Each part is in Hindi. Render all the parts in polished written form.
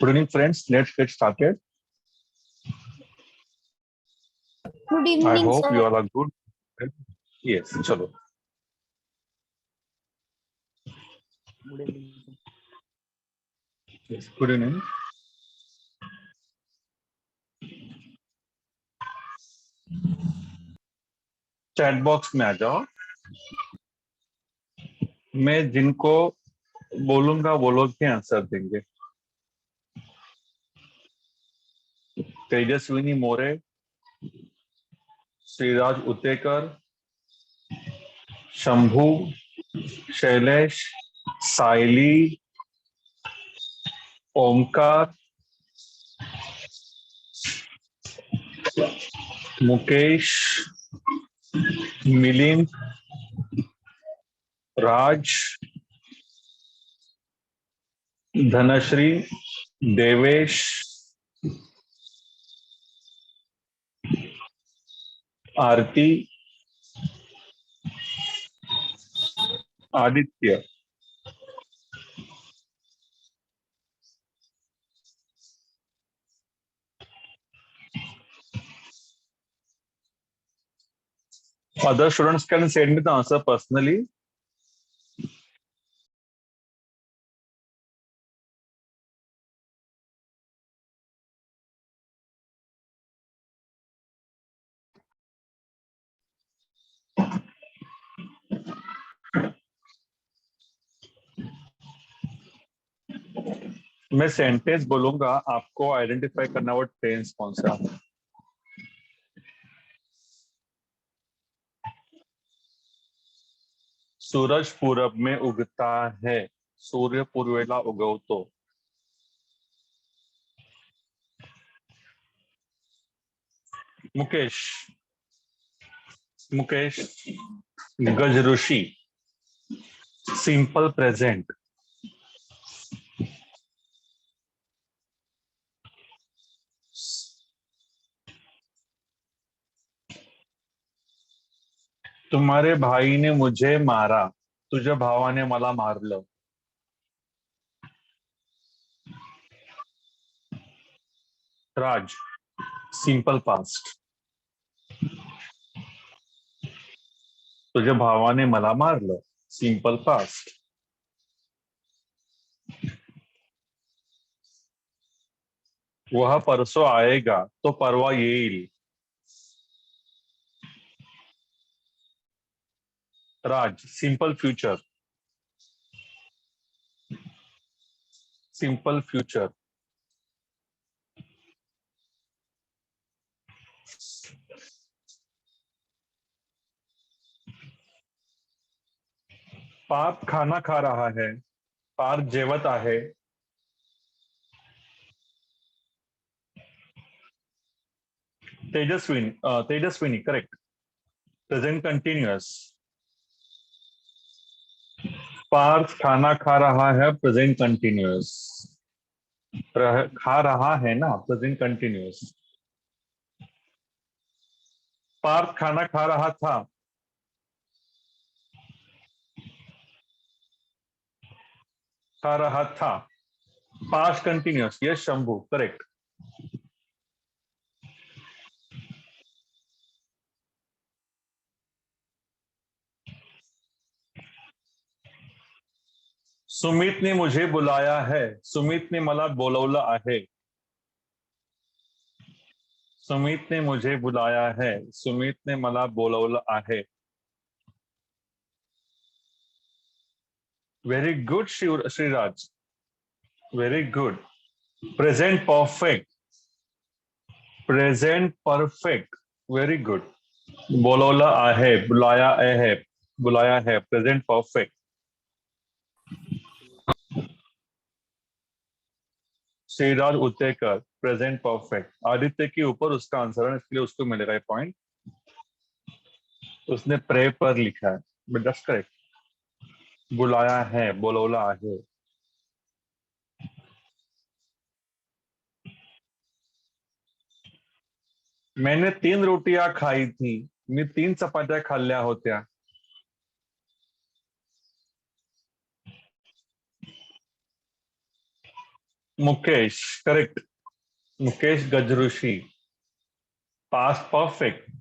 Good evening, friends. Let's get started. Good I evening, hope sir. you all are good. Yes, chalo. Good evening. Yes, good evening. Chat box में आ जाओ. मैं जिनको बोलूंगा वो लोग ही आंसर देंगे. Tejaswini More, Shriraj Utekar, Shambhu, Shailesh, Saili, Omkar, Mukesh, Milind, Raj, Dhanashree, Devesh, Aarti, Aditya. Other students can send me the answer personally. मैं सेंटेंस बोलूंगा, आपको आइडेंटिफाई करना वो टेंस कौन सा है. सूरज पूरब में उगता है, सूर्य पूर्वेला उगवतो. मुकेश, मुकेश, गज ऋषि, सिंपल प्रेजेंट. तुम्हारे भाई ने मुझे मारा, तुझ्या भावाने मला मारलं. राज, सिंपल पास्ट. तुझ्या भावाने मला मारलं, सिंपल पास्ट. वह परसों आएगा तो परवा येईल. Raj, simple future. Simple future. Parth खाना खा रहा है, पार्थ जेवत आहे. Tejaswini, Tejaswini correct. Present continuous. Parth खाना खा रहा है, प्रेजेंट कंटिन्यूअस. खा रहा है ना, प्रेजेंट कंटिन्यूअस. पार्थ खाना खा रहा था. खा रहा था. Past continuous. Yes Shambhu, correct. Sumit ने मुझे बुलाया है, सुमित ने मला बोलवलं आहे. सुमित ने मुझे बुलाया है, सुमित ने मला बोलवलं आहे. Very good Shriraj, very good. Present perfect. Present perfect. Very good. बोलवलं आहे, बुलाया है, बुलाया है. Present perfect. Shriraj Utekar, present perfect. Aditya के ऊपर उसका आंसर है, इसलिए उसको मिलेगा ये पॉइंट. उसने प्रे पर लिखा है, बट दैट्स करेक्ट. बुलाया है, बोलवला आहे. मैंने 3 रोटियां खाई थी, मी 3 चपात्या खाल्ल्या होत्या. Mukesh, correct. Mukesh Gajrushi. Past perfect.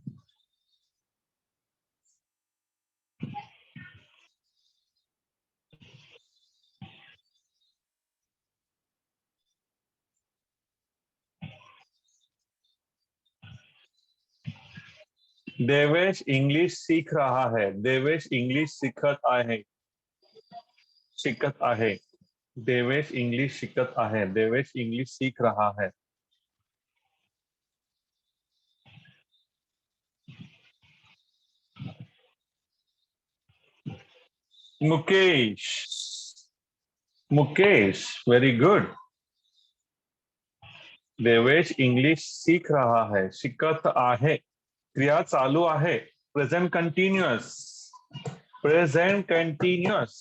Devesh English सीख रहा है. देवेश इंग्लिश शिकत आहे. देवेश इंग्लिश शिकत आहे. देवेश इंग्लिश सीख रहा है. Mukesh. Mukesh, very good. Devesh English सीख रहा है. शिकत आहे. क्रिया चालू आहे. Present continuous. Present continuous.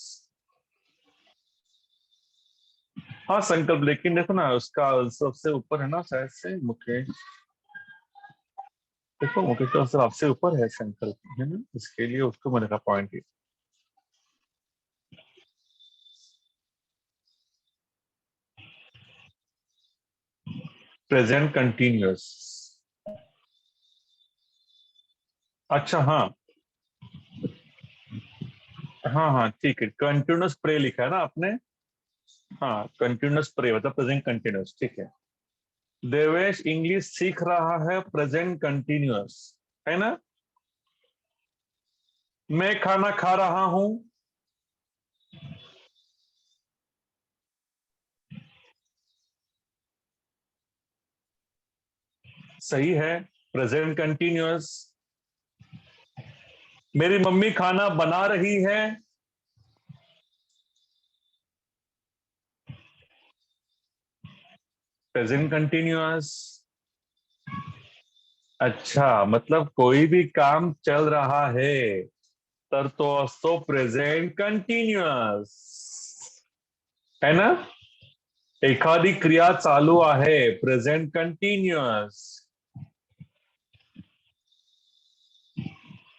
हाँ संकल्प, लेकिन देखो ना उसका सबसे ऊपर है ना शायद से मुकेश. देखो मुकेश का सबसे ऊपर है संकल्प, है ना, इसके लिए उसको मैंने कहा पॉइंट. Present continuous. अच्छा हाँ. हाँ हाँ ठीक है. कंटिन्यूअस प्रे लिखा है ना आपने. हाँ कंटिन्यूअस प्रे मतलब प्रेजेंट कंटिन्यूअस. ठीक है. देवेश इंग्लिश सीख रहा है. प्रेजेंट कंटिन्यूअस है ना. मैं खाना खा रहा हूं. सही है. Present continuous. मेरी मम्मी खाना बना रही है. Present continuous. अच्छा मतलब कोई भी काम चल रहा है तर तो असतो प्रेझेंट कंटिन्युअस, है ना. एखादी क्रिया चालू आहे. Present continuous.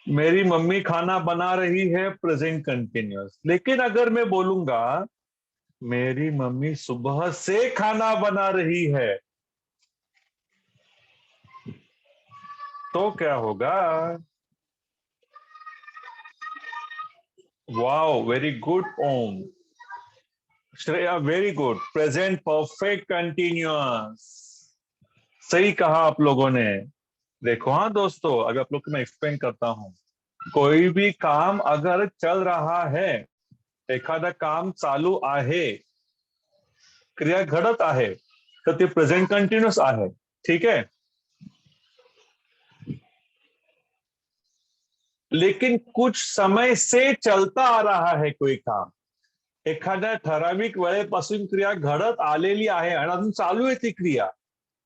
मेरी मम्मी खाना बना रही है. Present continuous. लेकिन अगर मैं बोलूंगा मेरी मम्मी सुबह से खाना बना रही है तो क्या होगा. Wow, very good Om. Shreya, very good. Present perfect continuous. सही कहा आप लोगों ने. देखो हाँ दोस्तों, अभी आप लोग को मैं एक्सप्लेन करता हूं. कोई भी काम अगर चल रहा है, एखादा काम चालू आहे, क्रिया घडत आहे, तर ते प्रेझेंट कंटिन्युअस आहे. ठीक है. लेकिन कुछ समय से चलता आ रहा है कोई काम. एखाद्या ठराविक वेळेपासून क्रिया घडत आलेली आहे आणि अजून चालू आहे ती क्रिया.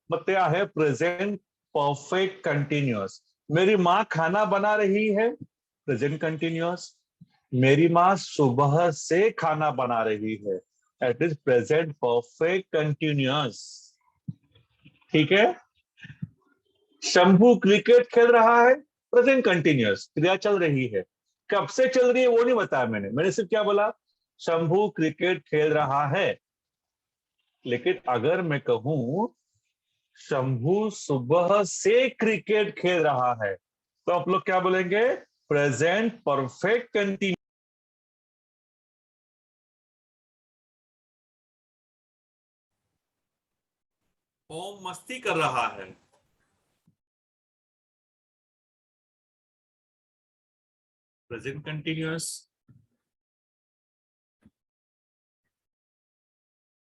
मग ते आहे प्रेझेंट परफेक्ट कंटिन्युअस. मेरी माँ खाना बना रही है. Present continuous. मेरी माँ सुबह से खाना बना रही है. It is present perfect continuous. ठीक है. शंभू क्रिकेट खेल रहा है. Present continuous. क्रिया चल रही है. कब से चल रही है वो नहीं बताया मैंने सिर्फ क्या बोला, शंभू क्रिकेट खेल रहा है. लेकिन अगर मैं कहूं शंभू सुबह से क्रिकेट खेल रहा है तो आप लोग क्या बोलेंगे. Present perfect continue. ओम मस्ती कर रहा है. Present continuous.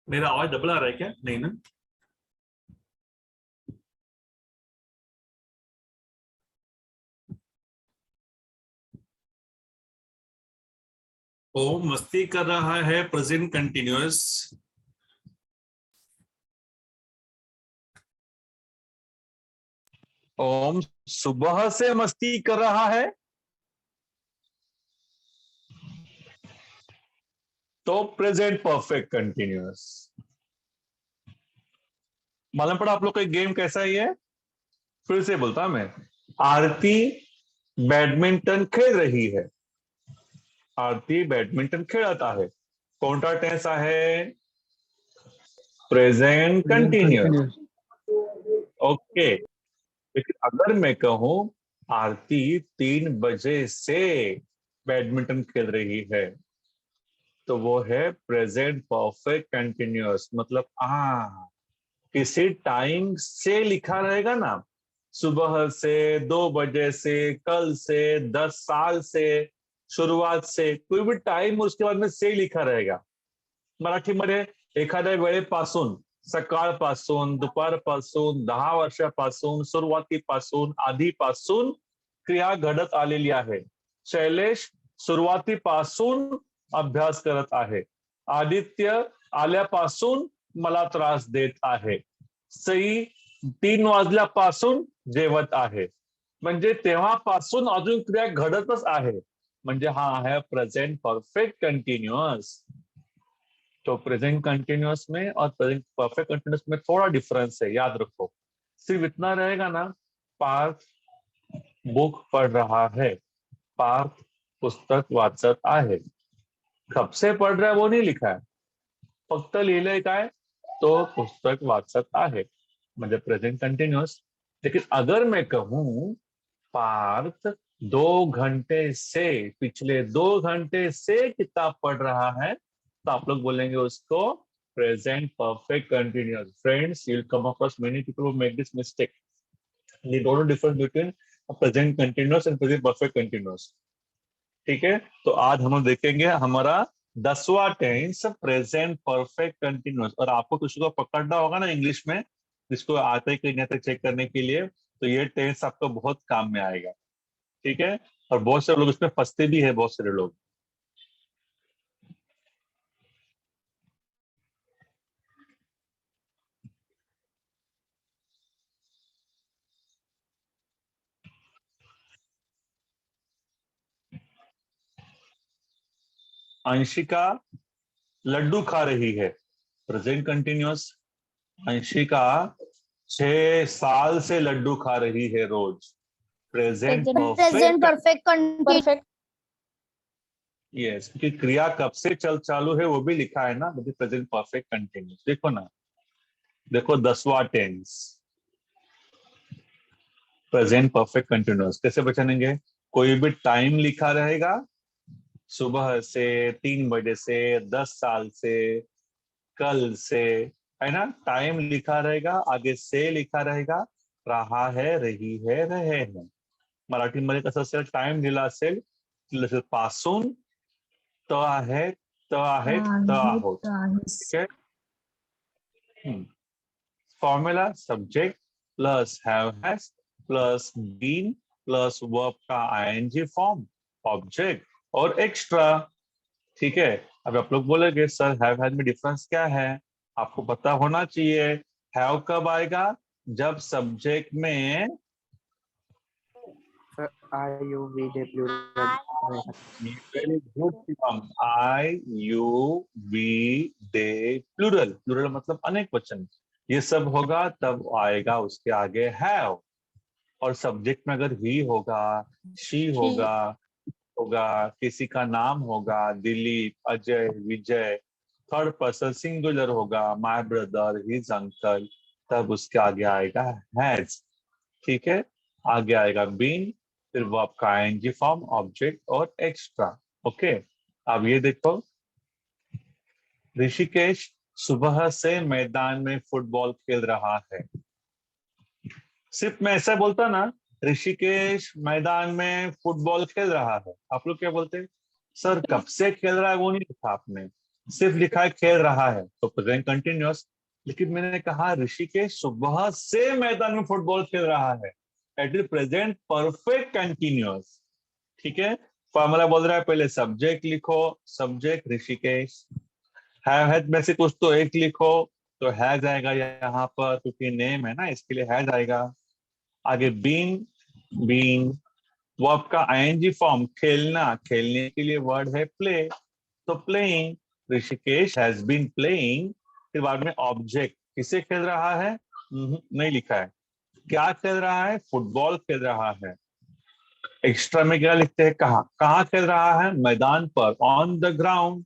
मेरा आवाज डबल आ रहा है क्या. नहीं ना. ओम मस्ती कर रहा है. Present continuous. ओम सुबह से मस्ती कर रहा है तो प्रेजेंट परफेक्ट कंटिन्यूअस. मालूम पड़ा आप लोग का गेम कैसा ही है. फिर से बोलता मैं. आरती बैडमिंटन खेल रही है. आरती बैडमिंटन खेळत आहे. कोणता टेन्स आहे. Present continuous. कंटिन्यूस। ओके, लेकिन अगर मैं कहूं आरती 3 बजे से बैडमिंटन खेल रही है, तो वो है प्रेजेंट परफेक्ट कंटिन्यूअस। मतलब किसी टाइम से लिखा रहेगा ना, सुबह से, 2 बजे से, कल से, 10 साल से, शुरुआत से, कोई भी टाइम उसके बाद में से लिखा रहेगा। मराठीमध्ये एखाद्या वेळेपासून, सकाळपासून, दुपारपासून, 10 वर्षापासून, सुरुवातीपासून, आधीपासून क्रिया घडत आलेली आहे. शैलेश सुरुवातीपासून अभ्यास करत आहे. आदित्य आल्यापासून मला त्रास देत आहे. सई 3 वाजल्यापासून जेवत आहे. म्हणजे तेव्हापासून अजून क्रिया घडतच आहे. म्हणजे हा आहे प्रेझेंट परफेक्ट कंटिन्युअस. तो प्रेजेंट कंटिन्यूअस में और प्रेजेंट परफेक्ट कंटिन्यूअस में थोड़ा डिफरेंस है, याद रखो। सिर्फ इतना रहेगा ना, पार्थ बुक पढ़ रहा है, पार्थ पुस्तक वाचत आहे। कब से पढ़ रहा है वो नहीं लिखा है, फक्त लिहिलंय काय, तो पुस्तक वाचत आहे, म्हणजे प्रेजेंट कंटिन्यूअस। लेकिन अगर मैं कहूं पार्थ 2 घंटे से, पिछले 2 घंटे से किताब पढ़ रहा है, तो आप लोग बोलेंगे उसको present perfect continuous. Friends, you will come across many people who make this mistake. They don't know difference between present continuous and present perfect continuous. ठीक है, तो आज हम लोग देखेंगे हमारा 10वां टेंस प्रेजेंट परफेक्ट कंटिन्यूअस। और आपको किसी को पकड़ना होगा ना इंग्लिश में, जिसको आते कि नहीं आते चेक करने के लिए, तो ये टेंस आपको बहुत काम में आएगा। ठीक है, और बहुत सारे लोग इसमें फंसते भी है, बहुत सारे लोग। अंशिका लड्डू खा रही है, प्रेजेंट कंटिन्यूअस। अंशिका 6 साल से लड्डू खा रही है रोज, present present perfect. Perfect continuous. Yes, क्योंकि क्रिया कब से चालू है वो भी लिखा है ना, मतलब प्रेजेंट परफेक्ट कंटिन्यूअस। देखो ना, देखो 10वां टेंस प्रेजेंट परफेक्ट कंटिन्यूअस कैसे पहचानेंगे। कोई भी टाइम लिखा रहेगा, सुबह से, 3 बजे से, 10 साल से, कल से, है ना, टाइम लिखा रहेगा, आगे से लिखा रहेगा, रहा है, रही है, रहे हैं। मराठीमध्ये कसं असेल, टाइम दिला असेल, पासून त आहे, त आहेत, त आहोत। ठीक आहे, formula subject plus have has plus been plus verb का आईएनजी फॉर्म, ऑब्जेक्ट और एक्स्ट्रा। ठीक है, अब आप लोग बोलेंगे सर हैव हैज में डिफरेंस क्या है, आपको पता होना चाहिए। हैव कब आएगा, जब सब्जेक्ट में I you we they plural. Very good Shivam, I you we they plural, plural मतलब अनेक वचन, ये सब होगा तब आएगा उसके आगे हैव। और सब्जेक्ट में अगर ही होगा, शी होगा, किसी का नाम होगा, दिलीप, अजय, विजय, थर्ड पर्सन सिंगुलर होगा, माय ब्रदर, हिज अंकल, तब उसके आगे आएगा हैज। ठीक है, आगे आएगा बीन, फिर वो आपका आईएनजी फॉर्म, ऑब्जेक्ट और एक्स्ट्रा। ओके, अब ये देखो, ऋषिकेश सुबह से मैदान में फुटबॉल खेल रहा है। सिर्फ मैं ऐसा बोलता ना, ऋषिकेश मैदान में फुटबॉल खेल रहा है, आप लोग क्या बोलते, सर कब से खेल रहा है वो नहीं लिखा आपने, सिर्फ लिखा है खेल रहा है, तो प्रेजेंट कंटिन्यूअस। लेकिन मैंने कहा ऋषिकेश सुबह से मैदान में फुटबॉल खेल रहा है, it is present perfect continuous. ठीक है, फॉर्मूला बोल रहा है पहले सब्जेक्ट लिखो, सब्जेक्ट ऋषिकेश, हैव हैज में से कुछ तो एक लिखो, तो हैज आएगा यहाँ पर, क्योंकि नेम है ना इसके लिए हैज आएगा। आगे बीन, बीन वर्ब का आईएनजी फॉर्म, खेलना, खेलने के लिए वर्ड है प्ले, तो playing, Rishikesh has been playing. फिर बाद में ऑब्जेक्ट, किसे खेल रहा है, नहीं लिखा है, क्या खेल रहा है, फुटबॉल खेल रहा है। एक्स्ट्रा में क्या लिखते हैं, कहाँ कहाँ खेल रहा है, मैदान पर, ऑन द ग्राउंड।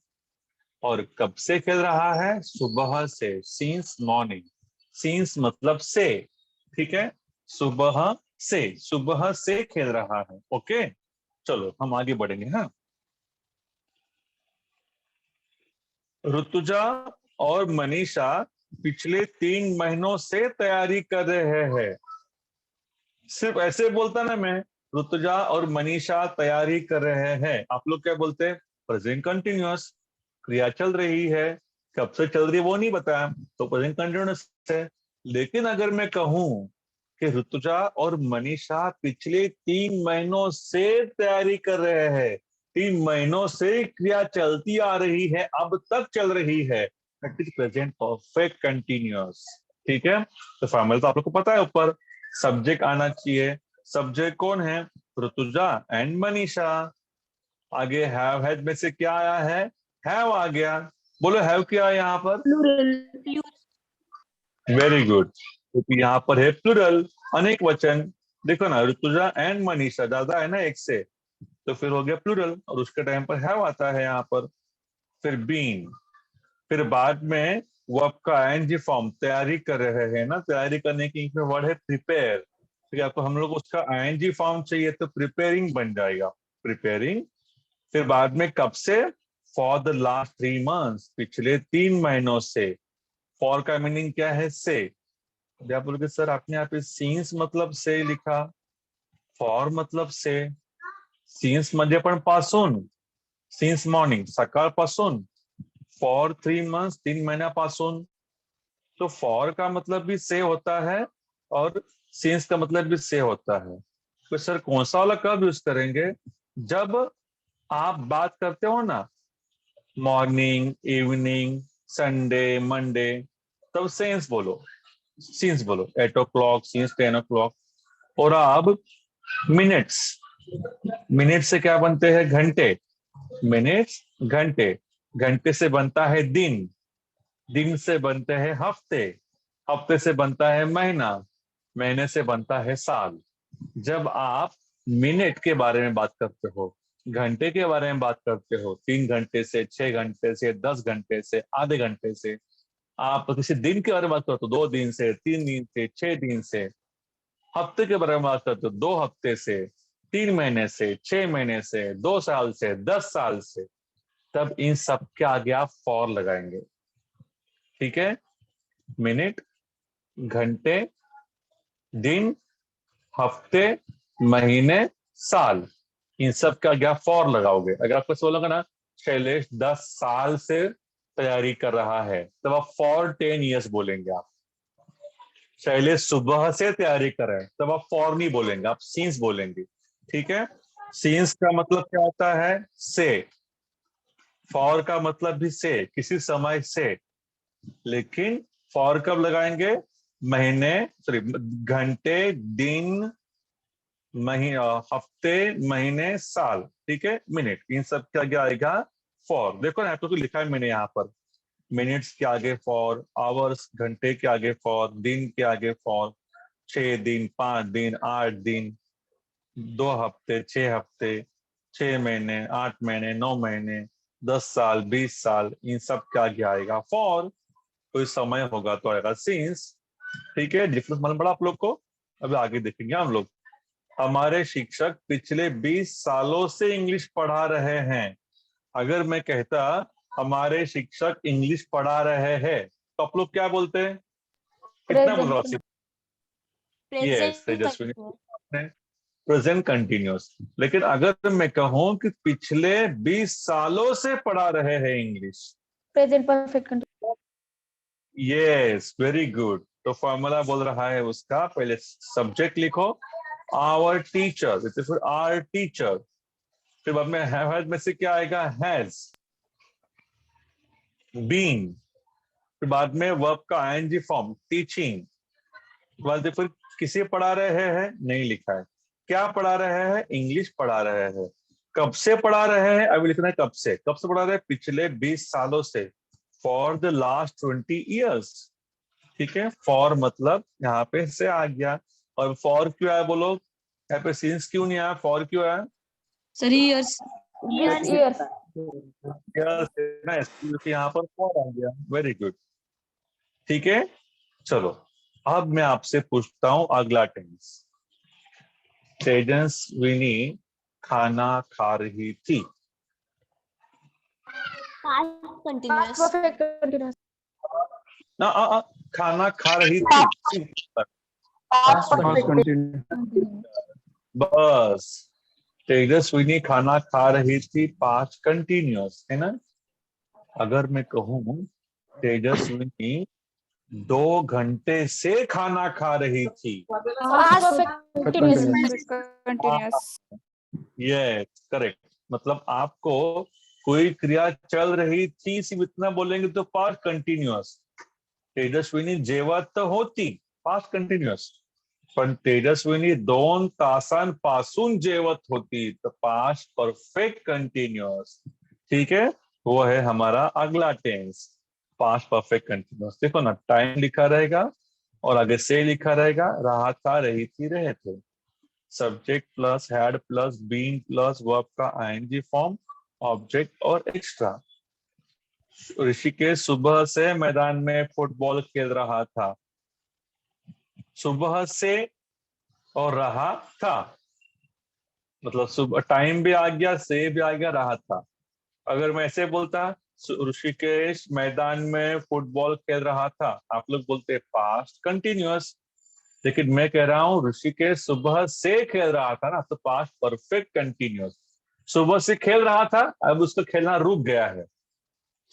और कब से खेल रहा है? सुबह से, सिंस मॉर्निंग। सिंस मतलब से, ठीक है, सुबह से खेल रहा है। ओके, चलो हम आगे बढ़ेंगे। हाँ, ऋतुजा और मनीषा पिछले 3 महीनों से तैयारी कर रहे हैं। सिर्फ ऐसे बोलता ना मैं, ऋतुजा और मनीषा तैयारी कर रहे हैं, आप लोग क्या बोलते हैं? प्रेजेंट कंटिन्यूअस, क्रिया चल रही है, कब से चल रही है वो नहीं बताया, तो प्रेजेंट कंटिन्यूअस है। लेकिन अगर मैं कहूं कि ऋतुजा और मनीषा पिछले 3 महीनों से तैयारी कर रहे हैं, 3 महीनों से क्रिया चलती आ रही है, अब तक चल रही है, that is present perfect continuous. ठीक है, तो फॉर्मूला तो आप लोग को पता है, ऊपर सब्जेक्ट आना चाहिए। सब्जेक्ट कौन है? ऋतुजा एंड मनीषा। आगे हैव में से क्या आया है? हैव आ गया। बोलो हैव क्या है यहाँ पर? वेरी गुड, क्योंकि यहाँ पर है प्लूरल, अनेक वचन। देखो ना, ऋतुजा एंड मनीषा ज्यादा है ना एक से, तो फिर हो गया प्लूरल, और उसके टाइम पर हैव आता है यहाँ पर। फिर बीन, फिर बाद में वर्ब का आईएनजी फॉर्म, तैयारी कर रहे हैं ना, तैयारी करने की इंग्लिश में वर्ड है प्रिपेयर। ठीक है, आपको हम लोग उसका आईएनजी फॉर्म चाहिए तो प्रिपेयरिंग बन जाएगा, प्रिपेयरिंग। फिर बाद में कब से? फॉर द लास्ट 3 मंथ्स, पिछले 3 महीनों से। फॉर का मीनिंग क्या है? से। आप बोलोगे सर आपने यहाँ पे सीन्स मतलब से लिखा, फॉर मतलब से। सीन्स म्हणजे पण पासून, सिन्स मॉर्निंग सकाळपासून, फॉर 3 मंथ्स 3 महीन्यापासून। तो फॉर का मतलब भी से होता है और सिंस का मतलब भी से होता है। तो सर कौन सा वाला कब यूज करेंगे? जब आप बात करते हो ना, मॉर्निंग, इवनिंग, संडे, मंडे, तब सेंस बोलो, सिंस बोलो। 8 o'clock सिंस 10 o'clock। और अब मिनट्स, मिनट से क्या बनते हैं? घंटे। मिनट्स घंटे, घंटे से बनता है दिन, दिन से बनते हैं हफ्ते, हफ्ते से बनता है महीना, महीने से बनता है साल। जब आप मिनट के बारे में बात करते हो, घंटे के बारे में बात करते हो, 3 घंटे से, 6 घंटे से, 10 घंटे से, आधे घंटे से, आप किसी दिन के बारे में बात करते हो, 2 दिन से, 3 दिन से, 6 दिन से, हफ्ते के बारे में बात करते हो, 2 हफ्ते से, 3 महीने से, 6 महीने से, 2 साल से, 10 साल से, तब इन सब के आगे आप फॉर लगाएंगे। ठीक है, मिनट, घंटे, दिन, हफ्ते, महीने, साल, इन सब का क्या फॉर लगाओगे। अगर आपको सवाल लगा ना, शैलेश 10 साल से तैयारी कर रहा है, तब आप फॉर 10 years बोलेंगे। आप शैलेश सुबह से तैयारी कर रहे हैं, तब आप फॉर नहीं बोलेंगे, आप सीन्स बोलेंगे। ठीक है, सीन्स का मतलब क्या होता है? से। फॉर का मतलब भी से, किसी समय से। लेकिन फॉर कब लगाएंगे? महीने, सॉरी, घंटे, दिन, हफ्ते, महीने, साल, ठीक है, मिनट, इन सब का क्या आएगा? फॉर। देखो ना, तो लिखा है मैंने यहाँ पर, मिनट्स के आगे फॉर, आवर्स घंटे के आगे फॉर, दिन के आगे फॉर, 6 दिन, 5 दिन, 8 दिन, 2 हफ्ते, 6 हफ्ते, 6 महीने, 8 महीने, 9 महीने, 10 साल, 20 साल, इन सब का आगे आएगा फॉर। कोई समय होगा तो आएगा सिंस। ठीक है, डिफरेंस मालूम पड़ा आप लोग को? अभी आगे देखेंगे हम लोग। हमारे शिक्षक पिछले 20 सालों से इंग्लिश पढ़ा रहे हैं। अगर मैं कहता हमारे शिक्षक इंग्लिश पढ़ा रहे हैं, तो आप लोग क्या बोलते हैं? कितना बोल रहा हूँ? Yes Tejaswini, present continuous. लेकिन अगर मैं कहूं कि पिछले 20 सालों से पढ़ा रहे हैं English, present perfect continuous. Yes, very good. तो फॉर्मूला बोल रहा है उसका, पहले सब्जेक्ट लिखो, आवर टीचर, फिर आवर टीचर, फिर बाद में हैव में से क्या आएगा? हैज बीन, फिर बाद में वर्ब का आईएनजी फॉर्म, टीचिंग। बाद फिर किसे पढ़ा रहे हैं? नहीं लिखा है। क्या पढ़ा रहे हैं? इंग्लिश पढ़ा रहे हैं। कब से पढ़ा रहे हैं? अभी लिखना है कब से। कब से पढ़ा रहे हैं? पिछले 20 सालों से, फॉर द लास्ट 20 years। ठीक है, फॉर मतलब यहाँ पे से आ गया। और फॉर क्यों आया बोलो? यहाँ पे सिंस क्यों नहीं आया? फॉर क्यों आया? Sir years. Years. यहाँ पर फॉर आ गया। Very good. ठीक है, चलो अब मैं आपसे पूछता हूं अगला टेंस। तेजस्विनी खाना खा रही थी। Past Past continuous. perfect continuous. ना खाना खा रही थी। Past Past perfect continuous. continuous. बस, तेजस्विनी खाना खा रही थी, पास्ट कंटिन्यूअस है ना। अगर मैं कहूं तेजस्विनी 2 घंटे से खाना खा रही थी। Past perfect continuous. Continuous. Yes correct. मतलब आपको कोई क्रिया चल रही थी सिर्फ इतना बोलेंगे तो पास्ट कंटिन्यूअस। तेजस्विनी जेवत होती, पास्ट कंटिन्यूअस। पण तेजस्विनी 2 तासांपासून जेवत होती, तो पास्ट परफेक्ट कंटिन्यूअस। ठीक है, वो है हमारा अगला टेंस, पास्ट परफेक्ट कंटिन्यूअस। देखो ना, टाइम लिखा रहेगा और आगे से लिखा रहेगा, रहा था, रही थी, रहे थे। Subject plus had plus been plus verb का आईएनजी फॉर्म, ऑब्जेक्ट और एक्स्ट्रा। ऋषिकेश सुबह से मैदान में फुटबॉल खेल रहा था। सुबह से और रहा था, मतलब सुबह टाइम भी आ गया, से भी आ गया, रहा था। अगर मैं ऐसे बोलता ऋषिकेश मैदान में फुटबॉल खेल रहा था, आप लोग बोलते पास्ट कंटिन्यूअस। लेकिन मैं कह रहा हूं ऋषिकेश सुबह से खेल रहा था ना, तो पास्ट परफेक्ट कंटिन्यूअस। सुबह से खेल रहा था, अब उसका खेलना रुक गया है।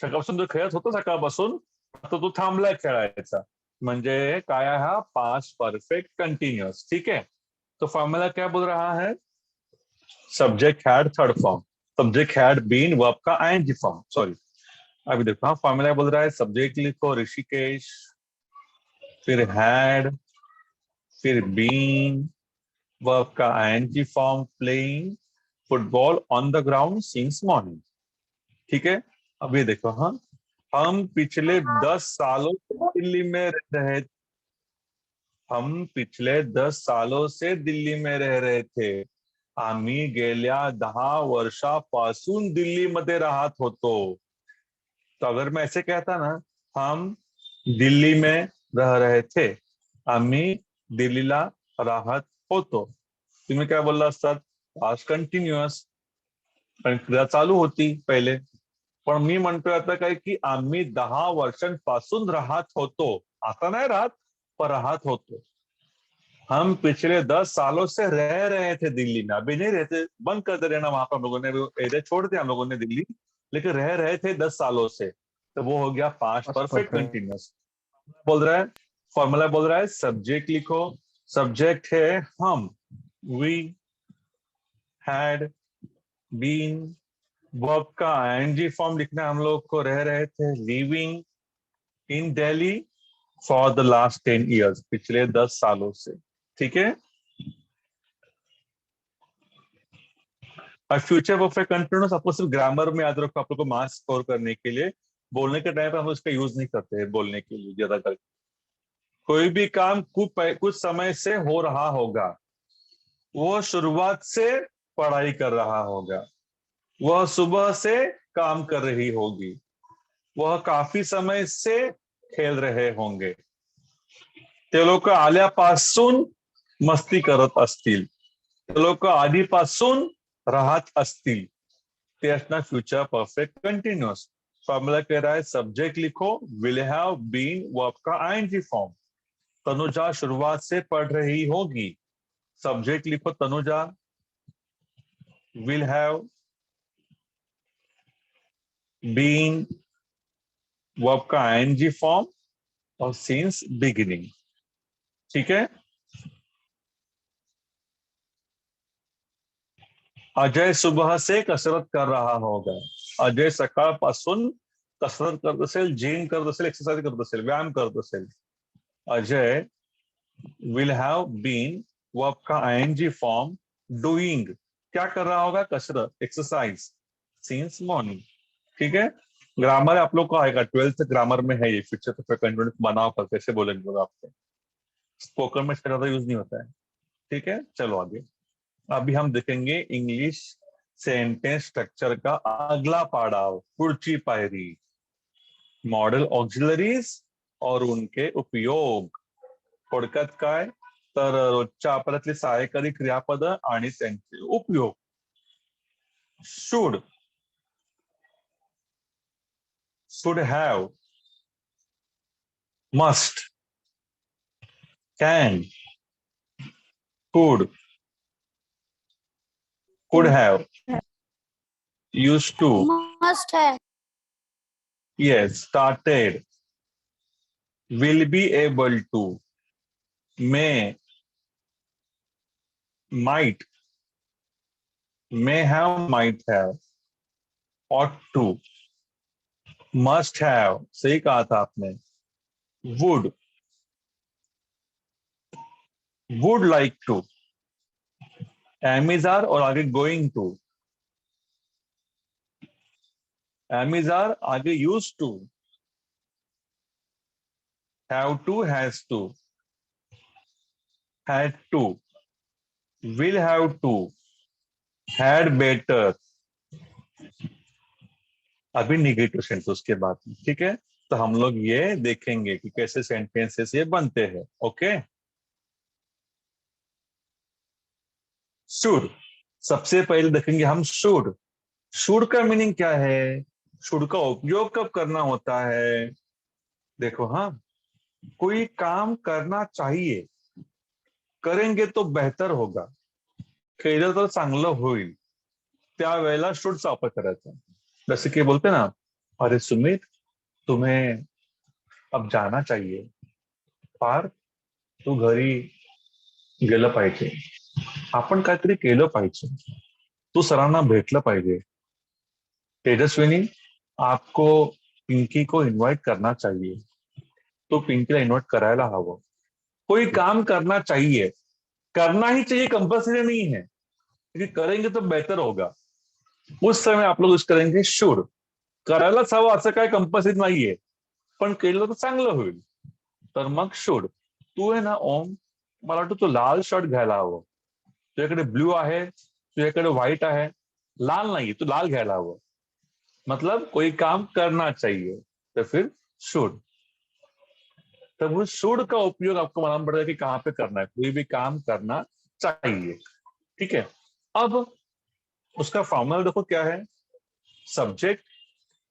सकाळपासून जो खेळत होता सकाळपासून, आता तो थांबलाय खेळायचा, म्हणजे काय आहे हा पास्ट परफेक्ट कंटिन्यूअस। ठीक है, तो फॉर्मूला क्या बोल रहा है, subject had third form, subject had been verb का आईएनजी फॉर्म। सॉरी, अभी देखो हाँ, फॉर्मूला बोल रहा है सब्जेक्ट लिखो ऋषिकेश, फिर हैड, फिर बीन, वर्ब का ING form playing football on the ground since morning. ठीक है, अब ये देखो, हाँ, हम पिछले 10 सालों से दिल्ली में रह रहे, हम पिछले 10 सालों से दिल्ली में रह रहे थे। आम्ही गेल्या 10 वर्षापासून दिल्लीमध्ये राहत होतो। तो अगर मैं ऐसे कहता ना, हम दिल्ली में रह रहे थे, आम्ही दिल्लीला राहत होतो, तुम्ही काय बोलला असतात, पास्ट कंटिन्युअस, पण क्रिया चालू होती पहिले। पण मी म्हणतोय आता काय की आम्ही 10 वर्षांपासून राहत होतो, आता नाही राहत, पण राहत होतो। हम पिछले 10 सालों से रह रहे थे दिल्ली में, अभी नहीं रहते, बंद कर दे रहना वहां पर, हम लोगों ने एरिया छोड़ दिया हम लोगों ने दिल्ली, लेकिन रह रहे थे 10 सालों से, तो वो हो गया पास्ट परफेक्ट कंटिन्यूअस। बोल रहा है, फॉर्मूला बोल रहा है सब्जेक्ट लिखो, सब्जेक्ट है हम, वी, हैड, बीन, वर्ब का आईएनजी फॉर्म लिखना, हम लोग को रह रहे थे, living in Delhi for the last 10 years, पिछले 10 सालों से। ठीक है, और फ्यूचर परफेक्ट कंटिन्यूअस आपको सिर्फ ग्रामर में याद रखो, आप लोग को मार्क्स स्कोर करने के लिए। बोलने के टाइम पे हम उसका यूज नहीं करते हैं बोलने के लिए ज्यादा करके। कोई भी काम कुछ समय से हो रहा होगा, वो शुरुआत से पढ़ाई कर रहा होगा, वह सुबह से काम कर रही होगी, वह काफी समय से खेल रहे होंगे, ते लोक आल्यापासून मस्ती करत असतील, ते लोक आधीपासून राहत असतील, ते असणार फ्यूचर परफेक्ट कंटिन्यूअस। फॉर्मूला कह रहा है सब्जेक्ट लिखो, विल हैव बीन वर्ब का आईएनजी फॉर्म, तनुजा शुरुआत से पढ़ रही होगी, सब्जेक्ट लिखो Tanuja, will have been verb का आईएनजी फॉर्म और सिंस बिगिनिंग। ठीक है, अजय सुबह से कसरत कर रहा होगा, अजय सकाळपासून कसरत करत असेल, जिम करत असेल, एक्सरसाइज करत असेल, व्यायाम करत असेल। Ajay will have been verb का आईएनजी फॉर्म डूइंग, क्या कर रहा होगा, कसरत, एक्सरसाइज, सिंस मॉर्निंग। ठीक है, ग्रामर आप लोग को आएगा, 12th ग्रामर में है ये, फ्यूचर परफेक्ट कंटिन्यूअस बनाओ कर, कैसे बोलेंगे लोग आपको, स्पोकन में इसका ज्यादा यूज नहीं होता है। ठीक है, चलो आगे। अभी हम देखेंगे इंग्लिश सेंटेंस स्ट्रक्चर का अगला पड़ाव, पुढची पायरी, मॉडल ऑक्झिलरीज और उनके उपयोग. थोडक्यात काय तर रोजच्या वापरातली सहाय्यकारी क्रियापद आणि त्यांचे उपयोग. should, should have, must, can, could have, used to, Must have. yes, started, will be able to, may, might, may have, might have, ought to, must have, सही कहा था आपने, would like to, amizar और आगे going to, amizar आगे used to, have to, has to, had to, will have to, had better. अभी निगेटिव सेंटेंस के बाद, ठीक है. तो हम लोग ये देखेंगे कि कैसे सेंटेंसेस ये बनते हैं. ओके. शुड, सबसे पहले देखेंगे हम शुड. शुड का मीनिंग क्या है, शुड का उपयोग कब करना होता है. देखो, हाँ, कोई काम करना चाहिए, करेंगे तो बेहतर होगा, केलं तर चांगलं होईल, त्यावेळेला शुडचा वापर करायचा. जसे की बोलते ना, अरे सुमित, तुम्हें अब जाना चाहिए, फार तू घरी गेलं पाहिजे, आपण काहीतरी केलं पाहिजे, तू सरांना भेटलं पाहिजे, तेजस्विनी आपको पिंकी को इन्वाइट करना चाहिए, तो पिंकीला इन्वाइट करायला हवं. कोई काम करना चाहिए, करना ही चाहिए, कंपल्सरी नहीं है, क्योंकि करेंगे तो बेहतर होगा, उस समय आप लोग यूज करेंगे शुड. करायलाच हवं असं काय कंपल्सरी नाहीये, पण केलं तर चांगलं होईल, तर मग शुड. तू आहे ना ओम, मला वाटतं तू लाल शर्ट घ्यायला हवं, तुझ्याकडे ब्ल्यू आहे, तुझ्याकडे व्हाईट आहे, लाल नाही, तू लाल घ्यायला हवं. मतलब कोई काम करना चाहिए, तो फिर शुड. तो वो शुड का उपयोग आपको मालूम पड़ेगा कि कहाँ पे करना है, कोई भी काम करना चाहिए. ठीक है. अब उसका फॉर्मूला देखो क्या है, subject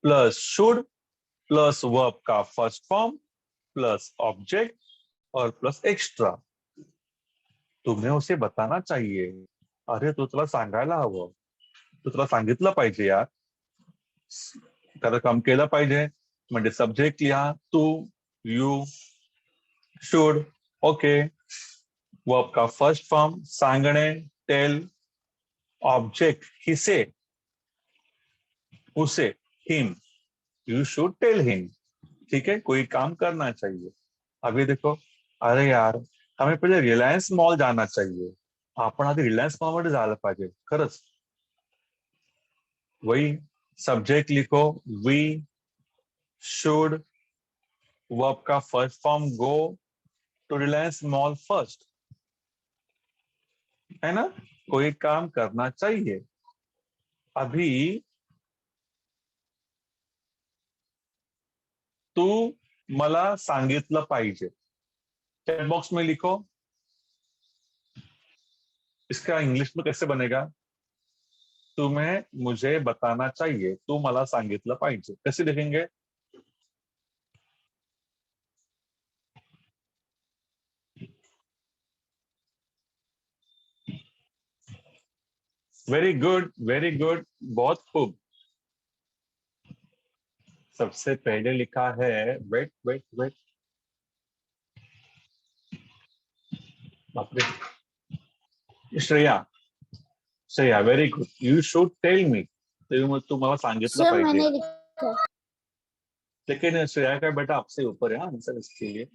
plus should plus verb का फर्स्ट फॉर्म प्लस ऑब्जेक्ट और प्लस एक्स्ट्रा. तुम्हें उसे बताना चाहिए, अरे तू तुला सांगायला हवं, तू तुला सांगितलं पाहिजे यार, त्याचं काम केलं पाहिजे. म्हणजे सब्जेक्ट लिहा, तू, यू, शुड, ओके, वर्ब का फर्स्ट फॉर्म सांगणे, टेल, ऑब्जेक्ट हिसे, उसे, him, you should tell him. ठीक है, कोई काम करना चाहिए. अभी देखो, अरे यार हमें पहिले रिलायन्स मॉल जाना चाहिए, आपण आधी रिलायन्स मॉल मध्ये जायला पाहिजे खरंच. वही सब्जेक्ट लिखो, वी शुड, वर्ब का first form go to Reliance mall first, है ना. कोई काम करना चाहिए. अभी तू मला सांगितलं पाहिजे, चैट बॉक्स में लिखो. इसका इंग्लिश में कैसे बनेगा, तुम्हें मुझे बताना चाहिए, तू मला सांगितलं पाहिजे, कैसे लिखेंगे. वेरी गुड, वेरी गुड, बहुत खूब. सबसे पहले लिखा है, वेट वेट वेट, बापरे, Shreya, Shreya very good. You should tell me, तू मला सांगितलं सर पाहिजे. मैंने लिखा. लेकिन श्रेया का बेटा आपसे ऊपर है आंसर इसके लिए.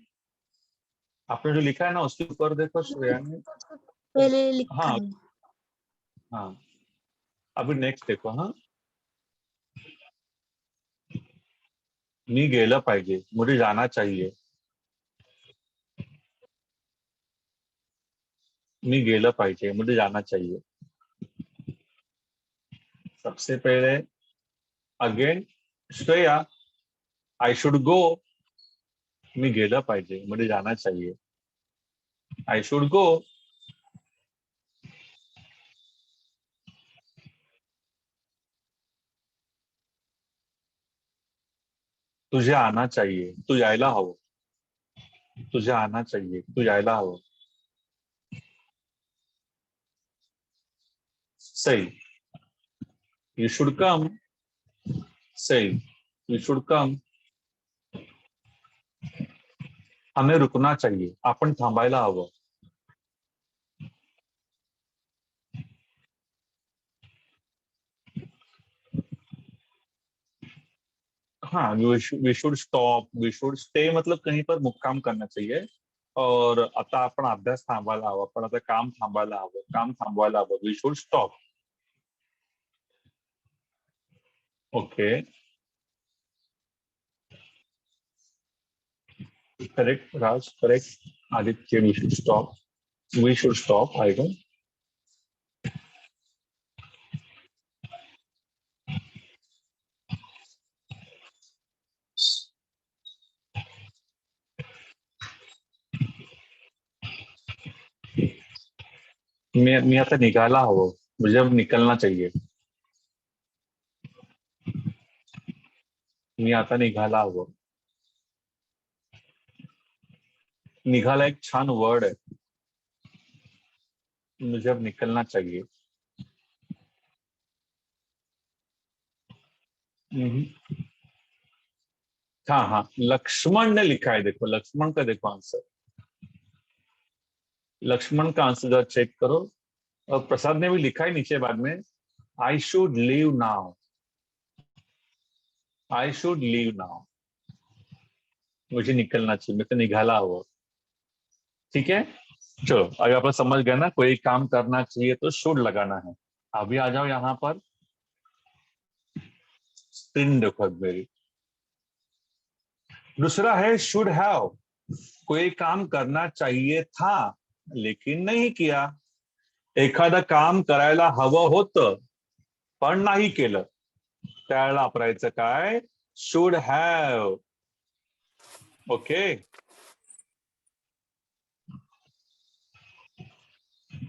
आपने जो लिखा है ना उसके ऊपर देखो श्रेया ने. पहले लिखा हाँ है. हाँ, अभी नेक्स्ट देखो. हाँ, मी गेलं पाहिजे, मुझे जाना चाहिए, मी गेलं पाहिजे, मुझे जाना चाहिए. सबसे पहले again Shreya, I should go, मी गेलं पाहिजे, मुझे जाना चाहिए. I should go. तुझे आना चाहिए, तू यायला हवं. तुझे आना चाहिए, तू यायला हवं. सही. You should come. सही. You should come. हमें रुकना चाहिए, आपण थांबायला हवं. हाँ, we should stop, we should stay, मतलब कहीं पर मुक्काम करना चाहिए. और आता आपण अभ्यास थांबायला हवा, आपण आता काम थांबायला हवं, काम थांबवायला हवं. We should stop. Okay, correct Raj, correct Aditya. We should stop. We should stop. I don't. मी आता निघायला हवं, मुझे अब निकलना चाहिए. मी आता निघायला हवं. निघाला एक छान वर्ड आहे. मुझे अब निकलना चाहिए. हाँ हाँ, लक्ष्मण ने लिखा है, देखो लक्ष्मण का देखो आंसर. लक्ष्मण का आंसर जरा चेक करो. और प्रसाद ने भी लिखा है नीचे बाद में, I should leave now. I should leave now. मुझे निकलना चाहिए, मैं तो निकाला हवं. ठीक है, चलो अगर आप समझ गए ना, कोई काम करना चाहिए तो शुड लगाना है. अभी आ जाओ यहाँ पर. स्क्रीन देखो मेरी. दूसरा है शुड हैव. कोई काम करना चाहिए था लेकिन नाही किया. एखादं काम करायला हवं होतं पण नाही केलं, त्यावेळेला वापरायचं काय? Should have. ओके.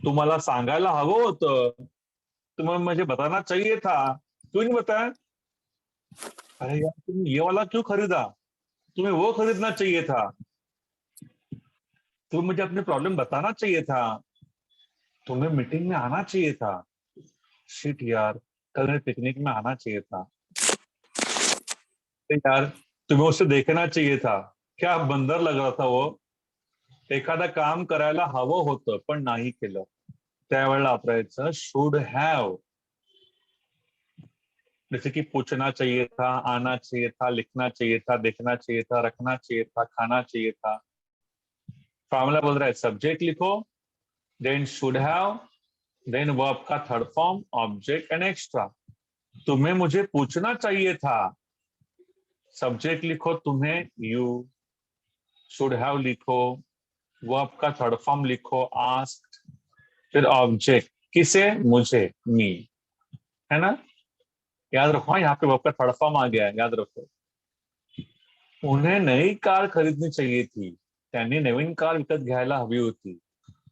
तुम्हाला सांगायला हवं होतं, तुम्हें मुझे बताना चाहिए था, क्यों नहीं बताया? अरे यार, तुम ये वाला क्यों खरीदा? तुम्हें वो खरीदना चाहिए था. तुम्हें मुझे अपने प्रॉब्लम बताना चाहिए था. तुम्हें मीटिंग में आना चाहिए था. शिट यार, कल पिकनिक में आना चाहिए था. यार, तुम्हें उसे देखना चाहिए था. क्या बंदर लग रहा था वो. एखादा काम करायला हवं होतं पण नाही केलं, त्यावेळेला वापरायचं शुड हॅव. जैसे कि पूछना चाहिए था, आना चाहिए था, लिखना चाहिए था, देखना चाहिए था, रखना चाहिए था, खाना चाहिए था. फॉर्मूला बोल रहा है सब्जेक्ट लिखो, then should have, then verb का third form, object and extra. तुम्हें मुझे पूछना चाहिए था. सब्जेक्ट लिखो तुम्हें, यू. शुड हैव लिखो, वर्ब का थर्ड फॉर्म लिखो, आस्क्ड. फिर ऑब्जेक्ट, किसे? मुझे, मी. है ना? याद रखो, यहाँ पे वर्ब का थर्ड फॉर्म आ गया है, याद रखो. उन्हें नई कार खरीदनी चाहिए थी, त्यांनी नवीन कार विकत घ्यायला हवी होती.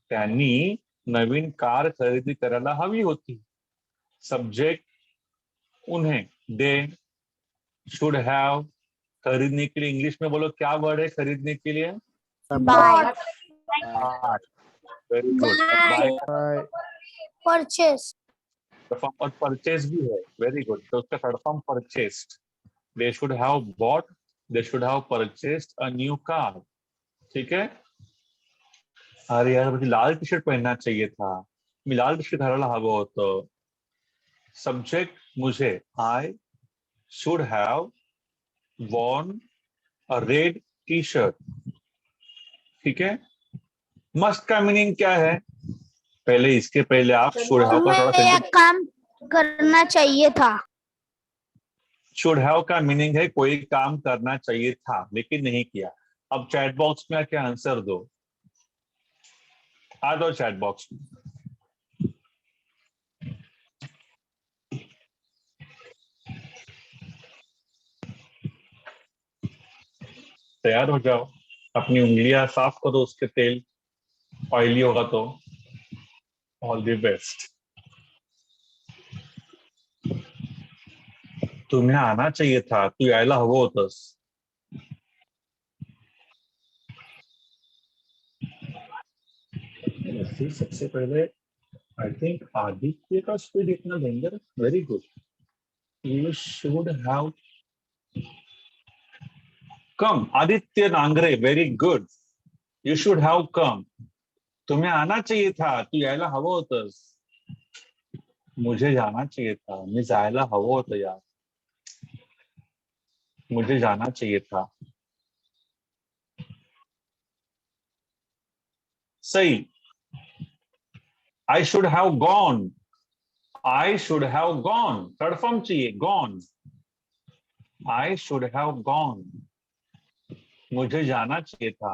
त्यांनी नवीन कार खरेदी करायला हवी होती. सब्जेक्ट उन्हें, दे. Should have. खरीदने के लिए इंग्लिश में बोलो, क्या वर्ड है खरीदने के लिए? Buy. Very good. Buy Purchase. और परचेज भी है. Very good. तो उसका third form purchased. They should have bought, they should have purchased a new car. ठीक है. अरे यार, मुझे लाल टी शर्ट पहनना चाहिए था, मी लाल टी शर्ट घालायला हवं होतं. सब्जेक्ट मुझे, आई should have Warne a red T shirt. ठीक है. मस्ट का मीनिंग क्या है? पहले इसके पहले आप शुड हैव का थोड़ा तुम्हें यह सेंटेंस. काम करना चाहिए था. शुड हैव का मीनिंग है कोई काम करना चाहिए था लेकिन नहीं किया. अब चैट बॉक्स में आके आंसर दो. आ जाओ चैट बॉक्स में. तैयार हो जाओ, अपनी उंगलियां साफ करो, उसके तेल ऑयली होगा तो। All the best. तुम्हें आना चाहिए था, तू यायला हवं होतंस. फिर सबसे पहले आई थिंक आदित्य का स्पीड इतना danger, very good. You should have come. Aditya Nangare, very good. You should have come. तुम्हें आना चाहिए था, तू यायला हवं होतंस. मुझे जाना चाहिए था, मी जायला हवं होतं यार. मुझे जाना चाहिए था. सही. I should have gone. I should have gone. Third form चाहिए, gone. I should have gone. मुझे जाना चाहिए था.